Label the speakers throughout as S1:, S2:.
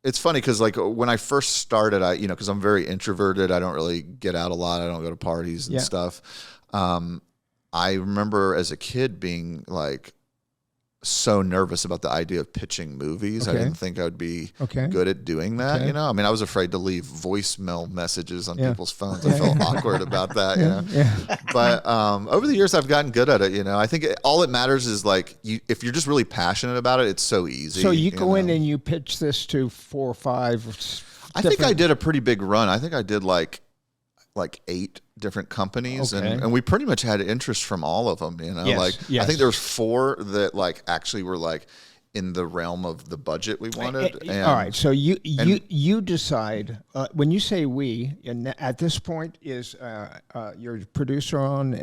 S1: it's funny because like when I first started, because I'm very introverted, I don't really get out a lot. I don't go to parties and stuff. I remember as a kid being like so nervous about the idea of pitching movies.
S2: Okay.
S1: I didn't think I would be good at doing that.
S2: Okay.
S1: You know, I mean, I was afraid to leave voicemail messages on people's phones. I felt awkward about that. You know, but over the years, I've gotten good at it. You know, I think all it matters is like if you're just really passionate about it, it's so easy.
S2: So you go in and you pitch this to 4 or 5.
S1: I think I did a pretty big run. I think I did like 8 different companies, and we pretty much had interest from all of them. You know, I think there was 4 that like actually were like in the realm of the budget we wanted.
S2: All right, so you decide when you say we, and at this point is your producer on,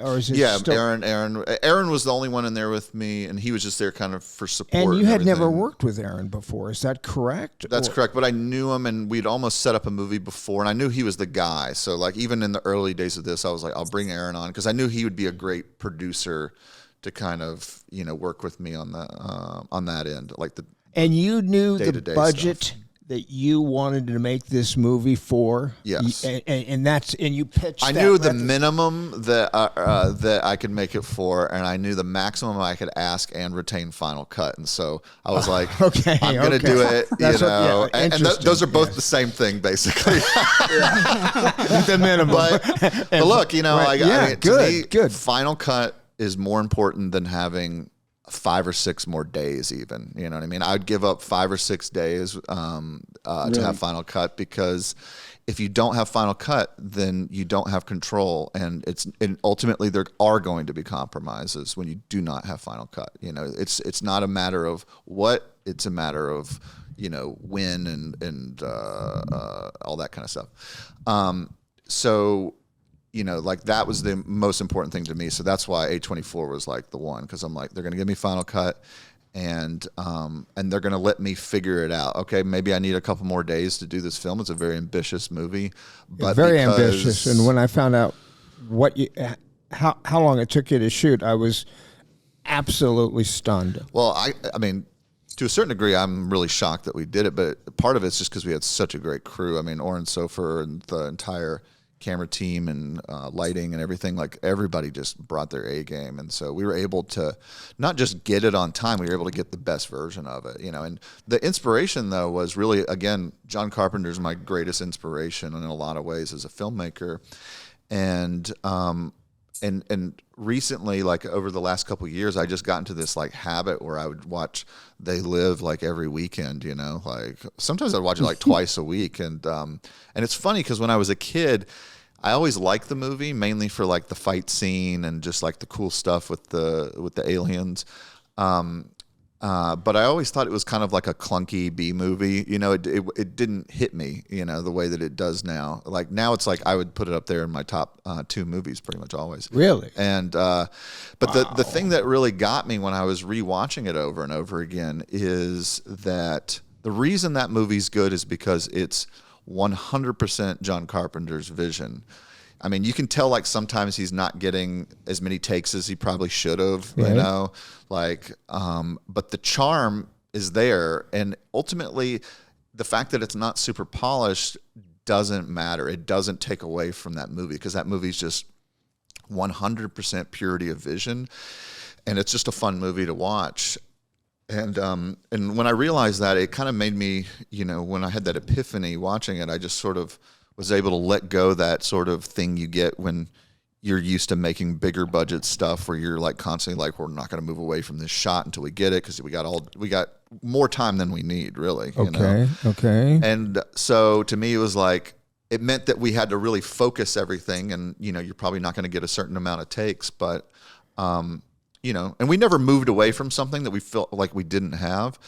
S2: or is it still...
S1: Aaron was the only one in there with me, and he was just there kind of for support.
S2: And you had never worked with Aaron before, is that correct?
S1: That's correct, but I knew him, and we'd almost set up a movie before, and I knew he was the guy. So like even in the early days of this, I was like, I'll bring Aaron on because I knew he would be a great producer to kind of work with me on that end, like the
S2: and you knew the
S1: day-to-day
S2: budget
S1: stuff
S2: that you wanted to make this movie for.
S1: Yes,
S2: and you pitched.
S1: I knew the minimum that I could make it for, and I knew the maximum I could ask and retain final cut. And so I was like, I'm going to do it. And those are both the same thing, basically.
S2: The minimum.
S1: But look,
S2: good.
S1: Final cut is more important than having 5 or 6 more days even. You know what I mean? I'd give up 5 or 6 days to have final cut, because if you don't have final cut, then you don't have control, and ultimately there are going to be compromises when you do not have final cut. You know, it's not a matter of what, it's a matter of when and all that kind of stuff. So like that was the most important thing to me. So that's why A24 was like the one, because I'm like, they're going to give me final cut, and they're going to let me figure it out. Okay, maybe I need a couple more days to do this film. It's a very ambitious movie, but
S2: very ambitious. And when I found out how long it took you to shoot, I was absolutely stunned.
S1: Well, I mean, to a certain degree, I'm really shocked that we did it, but part of it's just because we had such a great crew. I mean, Oren Sofer and the entire camera team and lighting and everything, like everybody just brought their A game, and so we were able to not just get it on time, we were able to get the best version of it. And the inspiration though was really, again, John Carpenter's my greatest inspiration in a lot of ways as a filmmaker, and recently, like over the last couple of years, I just got into this like habit where I would watch They Live like every weekend. Like sometimes I'd watch it like twice a week, and it's funny because when I was a kid, I always liked the movie mainly for like the fight scene and just like the cool stuff with the aliens. But I always thought it was kind of like a clunky B movie. It didn't hit me, the way that it does now. Like now it's like I would put it up there in my top 2 movies pretty much always.
S2: Really?
S1: And but the thing that really got me when I was rewatching it over and over again is that the reason that movie's good is because it's 100% John Carpenter's vision. I mean, you can tell like sometimes he's not getting as many takes as he probably should have, like, but the charm is there. And ultimately the fact that it's not super polished doesn't matter. It doesn't take away from that movie, because that movie's just 100% purity of vision. And it's just a fun movie to watch. And when I realized that, it kind of made me, when I had that epiphany watching it, I just sort of was able to let go that sort of thing you get when you're used to making bigger budget stuff, where you're like constantly like, we're not going to move away from this shot until we get it, because we got more time than we need, really.
S2: Okay.
S1: And so to me, it was like, it meant that we had to really focus everything, and you're probably not going to get a certain amount of takes, but and we never moved away from something that we felt like we didn't have.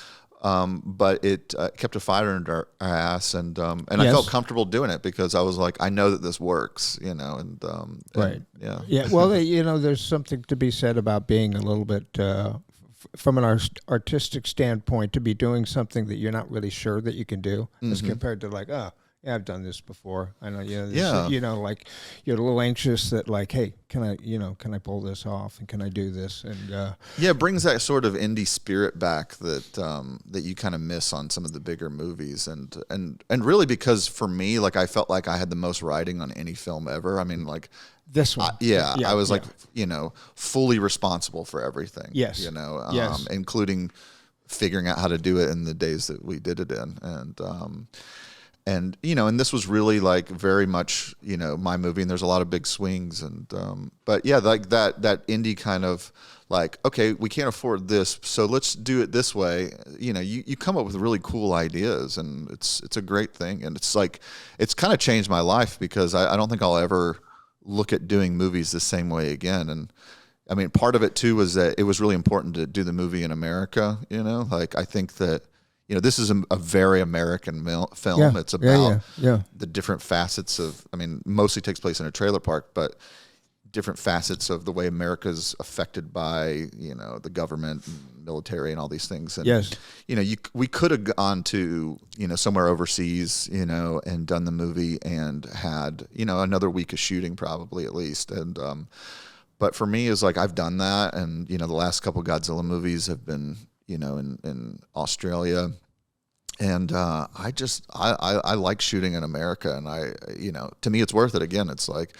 S1: But it kept a fire under our ass, and I felt comfortable doing it because I was like, I know that this works,
S2: right. Well, there's something to be said about being a little bit, from an artistic standpoint, to be doing something that you're not really sure that you can do, as compared to like, yeah, I've done this before. I know,
S1: Yeah.
S2: like you're a little anxious that like, hey, can I pull this off and can I do this? And
S1: yeah, it brings that sort of indie spirit back that that you kind of miss on some of the bigger movies, and really because for me, like I felt like I had the most writing on any film ever. I mean, like
S2: this one,
S1: I was like, fully responsible for everything.
S2: Yes, yes.
S1: Including figuring out how to do it in the days that we did it in, and and this was really like very much my movie, and there's a lot of big swings, and but yeah, like that indie kind of like, okay, we can't afford this, so let's do it this way. You come up with really cool ideas, and it's a great thing, and it's like it's kind of changed my life because I don't think I'll ever look at doing movies the same way again. And I mean, part of it too was that it was really important to do the movie in America. Like I think that this is a very American film.
S2: Yeah,
S1: it's about
S2: yeah.
S1: the different facets of. I mean, mostly takes place in a trailer park, but different facets of the way America's affected by the government, and military, and all these things. And
S2: yes,
S1: we could have gone to somewhere overseas, and done the movie and had another week of shooting probably at least. And but for me, is like I've done that, and the last couple Godzilla movies have been in Australia. And I like shooting in America, and to me it's worth it. Again, it's like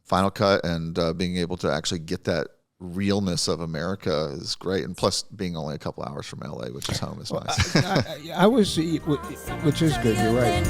S1: Final Cut, and being able to actually get that realness of America is great. And plus being only a couple hours from LA, which is home, is nice.
S2: I was, which is good. You're right.